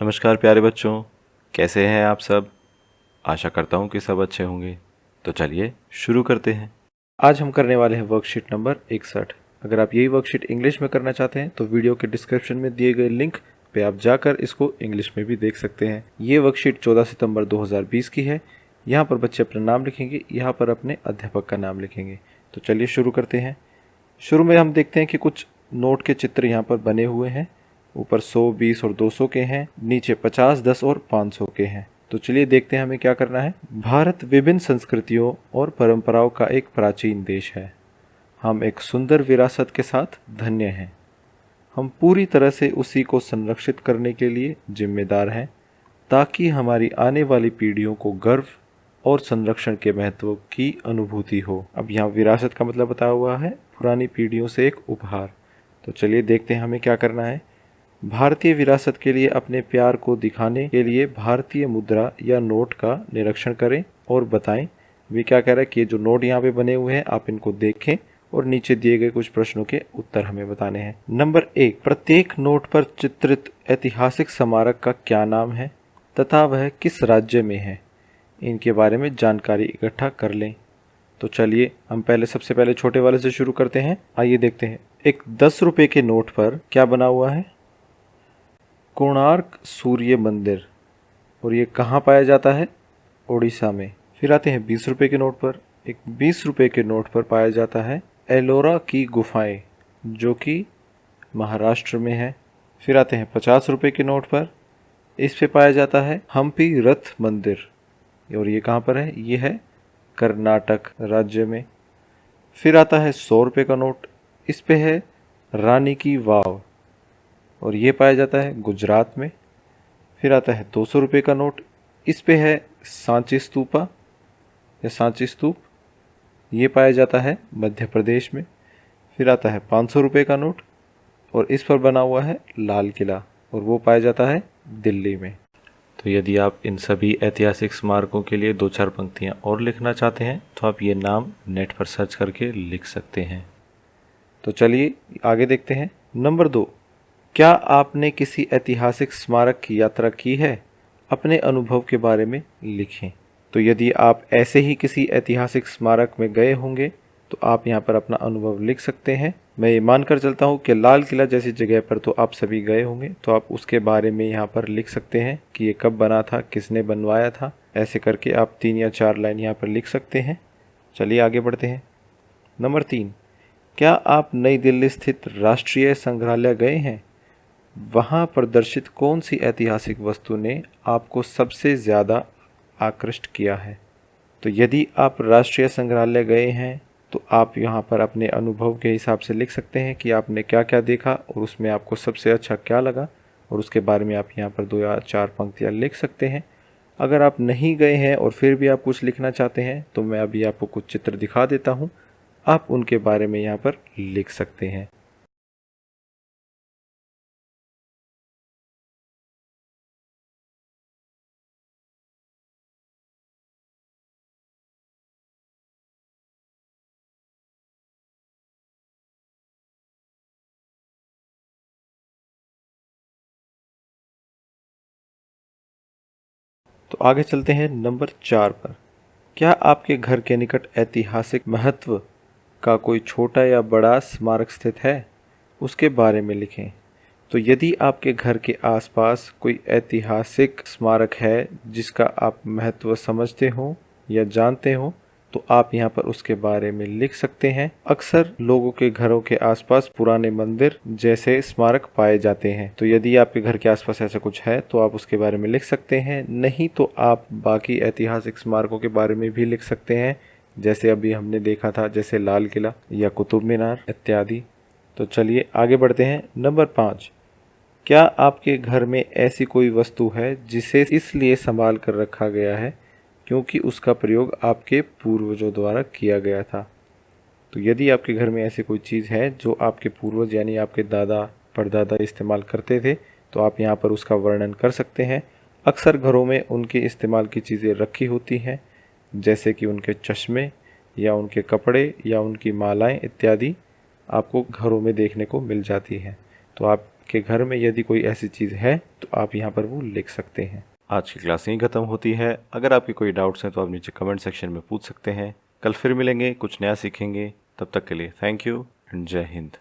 नमस्कार प्यारे बच्चों, कैसे हैं आप सब। आशा करता हूँ कि सब अच्छे होंगे। तो चलिए शुरू करते हैं। आज हम करने वाले हैं वर्कशीट नंबर 61। अगर आप यही वर्कशीट इंग्लिश में करना चाहते हैं तो वीडियो के डिस्क्रिप्शन में दिए गए लिंक पे आप जाकर इसको इंग्लिश में भी देख सकते हैं। ये वर्कशीट 14 सितंबर 2020 की है। यहाँ पर बच्चे अपना नाम लिखेंगे, यहाँ पर अपने अध्यापक का नाम लिखेंगे। तो चलिए शुरू करते हैं। शुरू में हम देखते हैं कि कुछ नोट के चित्र यहाँ पर बने हुए हैं। ऊपर 100, 20 और 200 के हैं, नीचे 50, 10 और 500 के हैं। तो चलिए देखते हैं हमें क्या करना है। भारत विभिन्न संस्कृतियों और परंपराओं का एक प्राचीन देश है। हम एक सुंदर विरासत के साथ धन्य हैं। हम पूरी तरह से उसी को संरक्षित करने के लिए जिम्मेदार हैं, ताकि हमारी आने वाली पीढ़ियों को गर्व और संरक्षण के महत्व की अनुभूति हो। अब यहाँ विरासत का मतलब बताया हुआ है पुरानी पीढ़ियों से एक उपहार। तो चलिए देखते हैं हमें क्या करना है। भारतीय विरासत के लिए अपने प्यार को दिखाने के लिए भारतीय मुद्रा या नोट का निरीक्षण करें और बताएं। वे क्या कह रहा है कि जो नोट यहाँ पे बने हुए हैं आप इनको देखें और नीचे दिए गए कुछ प्रश्नों के उत्तर हमें बताने हैं। नंबर 1, प्रत्येक नोट पर चित्रित ऐतिहासिक स्मारक का क्या नाम है तथा वह किस राज्य में है। इनके बारे में जानकारी इकट्ठा कर लें। तो चलिए हम सबसे पहले छोटे वाले से शुरू करते हैं। आइए देखते हैं। एक 10 रुपए के नोट पर क्या बना हुआ है? कोणार्क सूर्य मंदिर। और ये कहाँ पाया जाता है? उड़ीसा में। फिर आते हैं 20 रुपए के नोट पर। एक 20 रुपए के नोट पर पाया जाता है एलोरा की गुफाएं, जो कि महाराष्ट्र में है। फिर आते हैं 50 रुपए के नोट पर। इस पे पाया जाता है हम्पी रथ मंदिर, और ये कहाँ पर है? ये है कर्नाटक राज्य में। फिर आता है 100 रुपए का नोट। इस पे है रानी की वाव, और ये पाया जाता है गुजरात में। फिर आता है 200 रुपये का नोट। इस पे है सांची स्तूपा या सांची स्तूप, ये पाया जाता है मध्य प्रदेश में। फिर आता है 500 रुपये का नोट, और इस पर बना हुआ है लाल किला, और वो पाया जाता है दिल्ली में। तो यदि आप इन सभी ऐतिहासिक स्मारकों के लिए 2-4 पंक्तियाँ और लिखना चाहते हैं तो आप ये नाम नेट पर सर्च करके लिख सकते हैं। तो चलिए आगे देखते हैं। नंबर 2, क्या आपने किसी ऐतिहासिक स्मारक की यात्रा की है? अपने अनुभव के बारे में लिखें। तो यदि आप ऐसे ही किसी ऐतिहासिक स्मारक में गए होंगे तो आप यहाँ पर अपना अनुभव लिख सकते हैं। मैं ये मानकर चलता हूँ कि लाल किला जैसी जगह पर तो आप सभी गए होंगे, तो आप उसके बारे में यहाँ पर लिख सकते हैं कि ये कब बना था, किसने बनवाया था। ऐसे करके आप 3 या 4 लाइन यहाँ पर लिख सकते हैं। चलिए आगे बढ़ते हैं। नंबर 3, क्या आप नई दिल्ली स्थित राष्ट्रीय संग्रहालय गए हैं? वहाँ प्रदर्शित कौन सी ऐतिहासिक वस्तु ने आपको सबसे ज़्यादा आकृष्ट किया है? तो यदि आप राष्ट्रीय संग्रहालय गए हैं तो आप यहाँ पर अपने अनुभव के हिसाब से लिख सकते हैं कि आपने क्या क्या देखा और उसमें आपको सबसे अच्छा क्या लगा, और उसके बारे में आप यहाँ पर 2 या 4 पंक्तियाँ लिख सकते हैं। अगर आप नहीं गए हैं और फिर भी आप कुछ लिखना चाहते हैं तो मैं अभी आपको कुछ चित्र दिखा देता हूँ, आप उनके बारे में यहाँ पर लिख सकते हैं। तो आगे चलते हैं नंबर 4 पर। क्या आपके घर के निकट ऐतिहासिक महत्व का कोई छोटा या बड़ा स्मारक स्थित है? उसके बारे में लिखें। तो यदि आपके घर के आसपास कोई ऐतिहासिक स्मारक है जिसका आप महत्व समझते हो या जानते हो तो आप यहाँ पर उसके बारे में लिख सकते हैं। अक्सर लोगों के घरों के आसपास पुराने मंदिर जैसे स्मारक पाए जाते हैं, तो यदि आपके घर के आसपास ऐसा कुछ है तो आप उसके बारे में लिख सकते हैं। नहीं तो आप बाकी ऐतिहासिक स्मारकों के बारे में भी लिख सकते हैं, जैसे अभी हमने देखा था, जैसे लाल किला या कुतुब मीनार इत्यादि। तो चलिए आगे बढ़ते हैं। नंबर 5, क्या आपके घर में ऐसी कोई वस्तु है जिसे इसलिए संभाल कर रखा गया है क्योंकि उसका प्रयोग आपके पूर्वजों द्वारा किया गया था? तो यदि आपके घर में ऐसी कोई चीज़ है जो आपके पूर्वज यानी आपके दादा परदादा इस्तेमाल करते थे तो आप यहाँ पर उसका वर्णन कर सकते हैं। अक्सर घरों में उनके इस्तेमाल की चीज़ें रखी होती हैं, जैसे कि उनके चश्मे या उनके कपड़े या उनकी मालाएं इत्यादि आपको घरों में देखने को मिल जाती हैं। तो आप कि घर में यदि कोई ऐसी चीज़ है तो आप यहाँ पर वो लिख सकते हैं। आज की क्लास यहीं ख़त्म होती है। अगर आपके कोई डाउट्स हैं तो आप नीचे कमेंट सेक्शन में पूछ सकते हैं। कल फिर मिलेंगे, कुछ नया सीखेंगे। तब तक के लिए थैंक यू एंड जय हिंद।